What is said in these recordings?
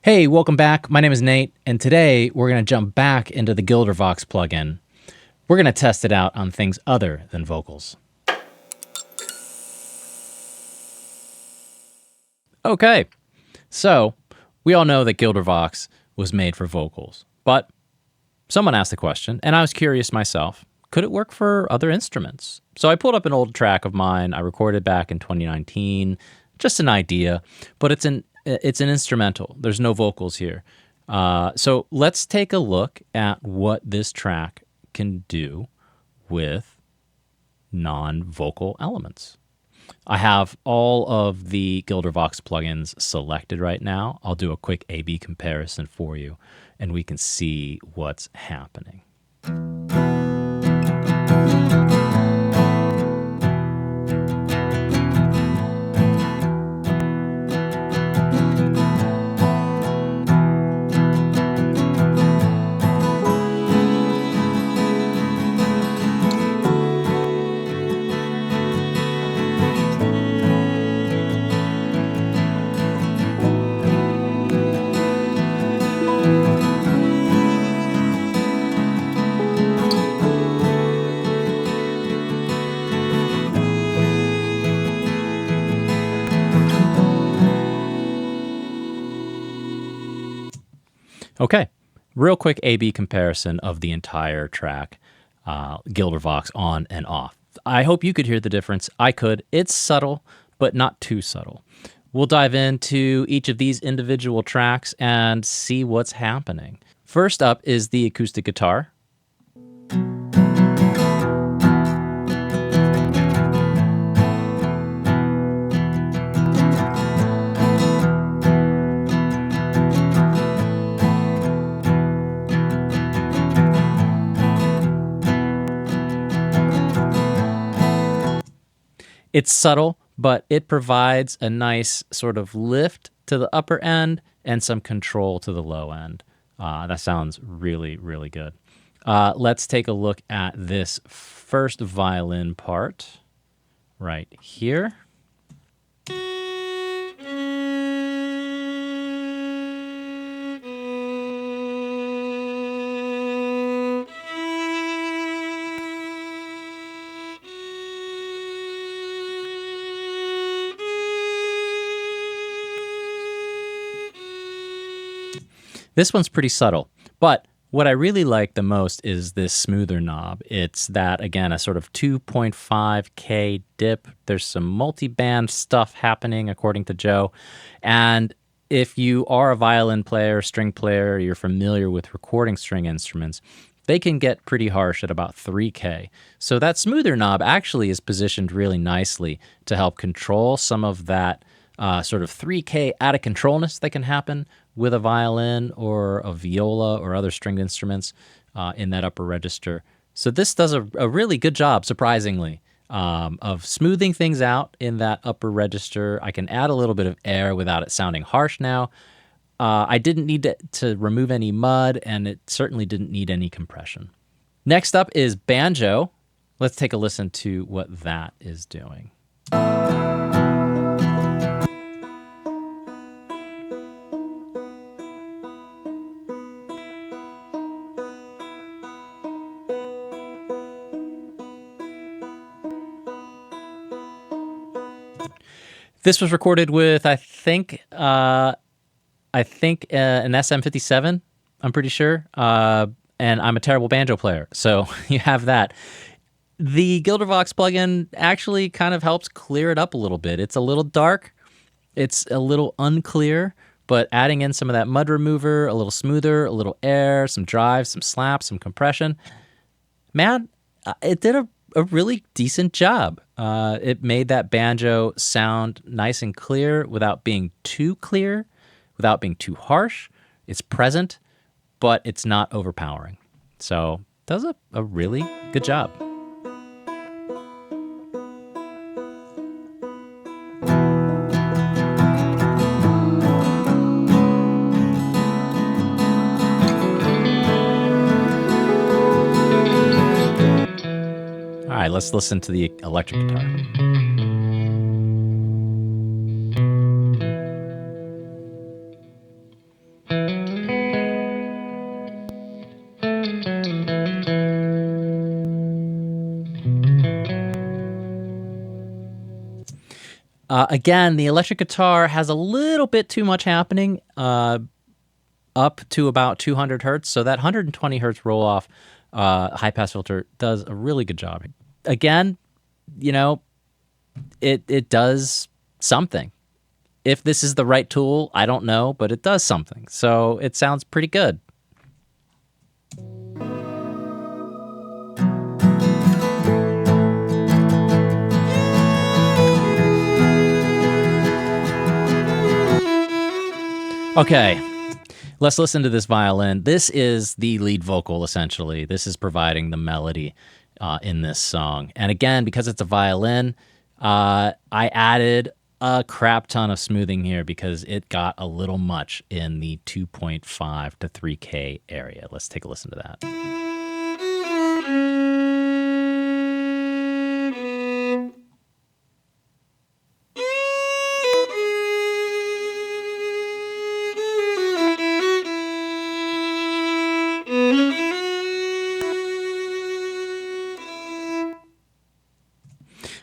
Hey, welcome back. My name is Nate, and today we're going to jump back into the GilderVox plugin. We're going to test it out on things other than vocals. Okay, so we all know that GilderVox was made for vocals, but someone asked the question, and I was curious myself, could it work for other instruments? So I pulled up an old track of mine I recorded back in 2019, just an idea, but it's an instrumental. There's no vocals here. So let's take a look at what this track can do with non-vocal elements. I have all of the GilderVox plugins selected right now. I'll do a quick A/B comparison for you, and we can see what's happening. Okay, real quick A/B comparison of the entire track, GilderVox on and off. I hope you could hear the difference. I could. It's subtle, but not too subtle. We'll dive into each of these individual tracks and see what's happening. First up is the acoustic guitar. It's subtle, but it provides a nice sort of lift to the upper end and some control to the low end. That sounds really, really good. Let's take a look at this first violin part right here. This one's pretty subtle, but what I really like the most is this smoother knob. It's that, again, a sort of 2.5K dip. There's some multi-band stuff happening, according to Joe. And if you are a violin player, string player, you're familiar with recording string instruments, they can get pretty harsh at about 3K. So that smoother knob actually is positioned really nicely to help control some of that sort of 3K out of controlness that can happen with a violin or a viola or other stringed instruments in that upper register. So this does a really good job, surprisingly, of smoothing things out in that upper register. I can add a little bit of air without it sounding harsh now. I didn't need to remove any mud, and it certainly didn't need any compression. Next up is Banjo. Let's take a listen to what that is doing. This was recorded with, I think an SM57, I'm pretty sure. And I'm a terrible banjo player, so you have that. The GilderVox plugin actually kind of helps clear it up a little bit. It's a little dark, it's a little unclear, but adding in some of that mud remover, a little smoother, a little air, some drive, some slap, some compression, man, it did a really decent job. It made that banjo sound nice and clear without being too clear, without being too harsh. It's present, but it's not overpowering. So does a really good job. All right, let's listen to the electric guitar. Again, the electric guitar has a little bit too much happening up to about 200 hertz. So that 120 hertz roll-off high-pass filter does a really good job. Again, you know, it does something. If this is the right tool, I don't know, but it does something. So it sounds pretty good. Okay, let's listen to this violin. This is the lead vocal, essentially. This is providing the melody in this song. And again, because it's a violin, I added a crap ton of smoothing here because it got a little much in the 2.5 to 3K area. Let's take a listen to that.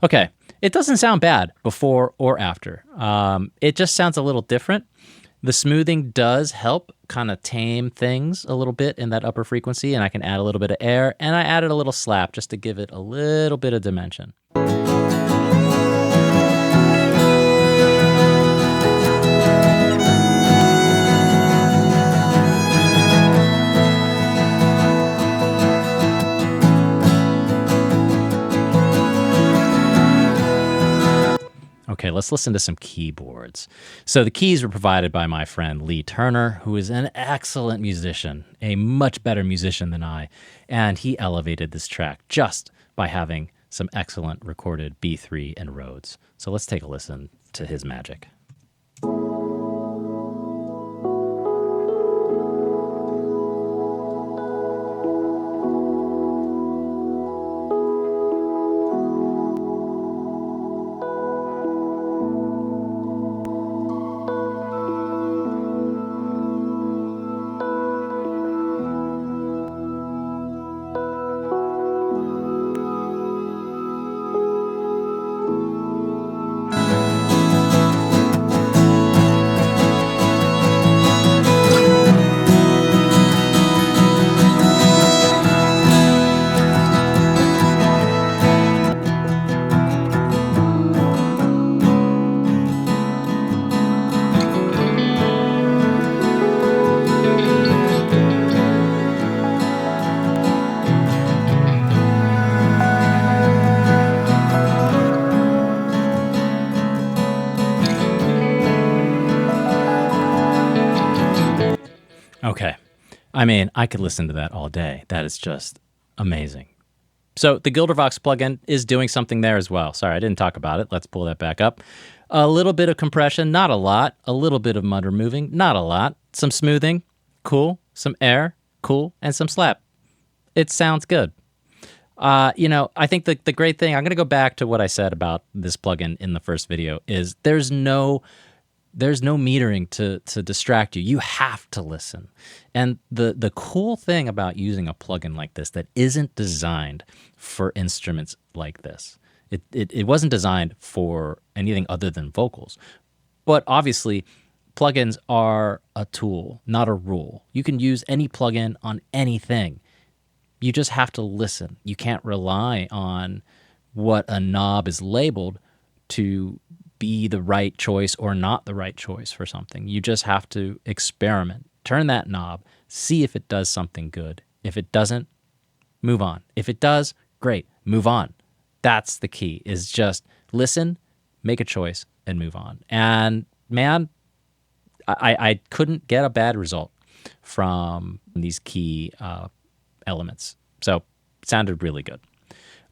Okay, it doesn't sound bad before or after. It just sounds a little different. The smoothing does help kind of tame things a little bit in that upper frequency, and I can add a little bit of air, and I added a little slap just to give it a little bit of dimension. Okay, let's listen to some keyboards. So the keys were provided by my friend Lee Turner, who is an excellent musician, a much better musician than I, and he elevated this track just by having some excellent recorded B3 and Rhodes. So let's take a listen to his magic. Okay. I mean, I could listen to that all day. That is just amazing. So the GilderVox plugin is doing something there as well. Sorry, I didn't talk about it. Let's pull that back up. A little bit of compression, not a lot. A little bit of mutter moving, not a lot. Some smoothing, cool. Some air, cool. And some slap. It sounds good. I think the great thing, I'm going to go back to what I said about this plugin in the first video, is there's no metering to distract you. You have to listen. And the cool thing about using a plugin like this that isn't designed for instruments like this, it wasn't designed for anything other than vocals. But obviously, plugins are a tool, not a rule. You can use any plugin on anything. You just have to listen. You can't rely on what a knob is labeled to be the right choice or not the right choice for something. You just have to experiment. Turn that knob, see if it does something good. If it doesn't, move on. If it does, great, move on. That's the key, is just listen, make a choice, and move on. And man, I couldn't get a bad result from these key elements. So it sounded really good.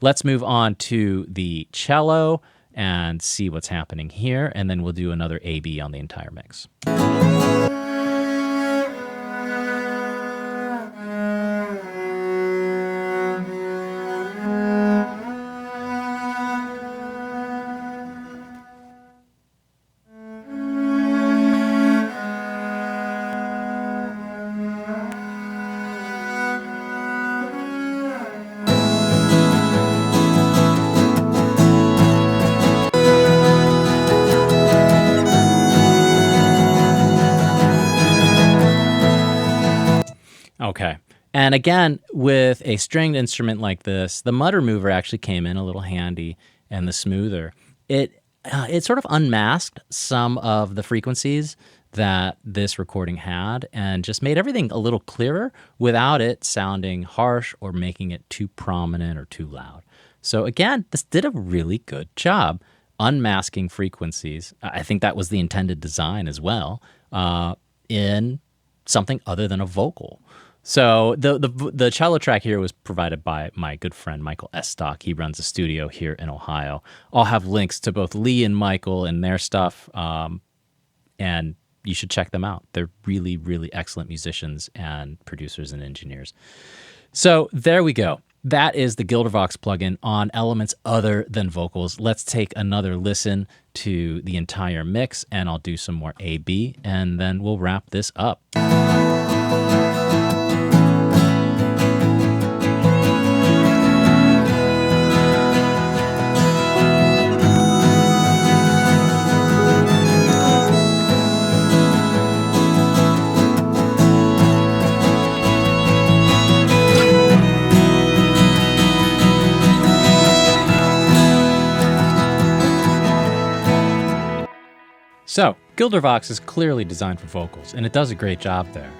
Let's move on to the cello and see what's happening here, and then we'll do another A-B on the entire mix. Okay. And again, with a stringed instrument like this, the mutter mover actually came in a little handy, and the smoother. It sort of unmasked some of the frequencies that this recording had and just made everything a little clearer without it sounding harsh or making it too prominent or too loud. So again, this did a really good job unmasking frequencies. I think that was the intended design as well, in something other than a vocal. So the cello track here was provided by my good friend Michael Estock. He runs a studio here in Ohio. I'll have links to both Lee and Michael and their stuff, and you should check them out. They're really, really excellent musicians and producers and engineers. So there we go. That is the GilderVox plugin on elements other than vocals. Let's take another listen to the entire mix, and I'll do some more A-B, and then we'll wrap this up. So, GilderVox is clearly designed for vocals, and it does a great job there.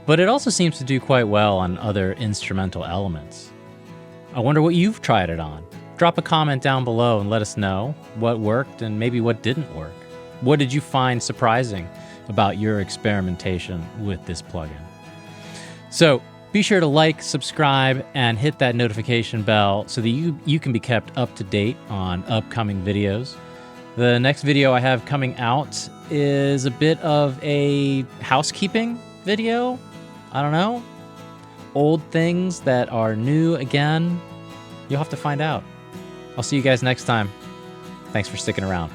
But it also seems to do quite well on other instrumental elements. I wonder what you've tried it on. Drop a comment down below and let us know what worked and maybe what didn't work. What did you find surprising about your experimentation with this plugin? So, be sure to like, subscribe, and hit that notification bell so that you can be kept up to date on upcoming videos. The next video I have coming out is a bit of a housekeeping video. I don't know. Old things that are new again. You'll have to find out. I'll see you guys next time. Thanks for sticking around.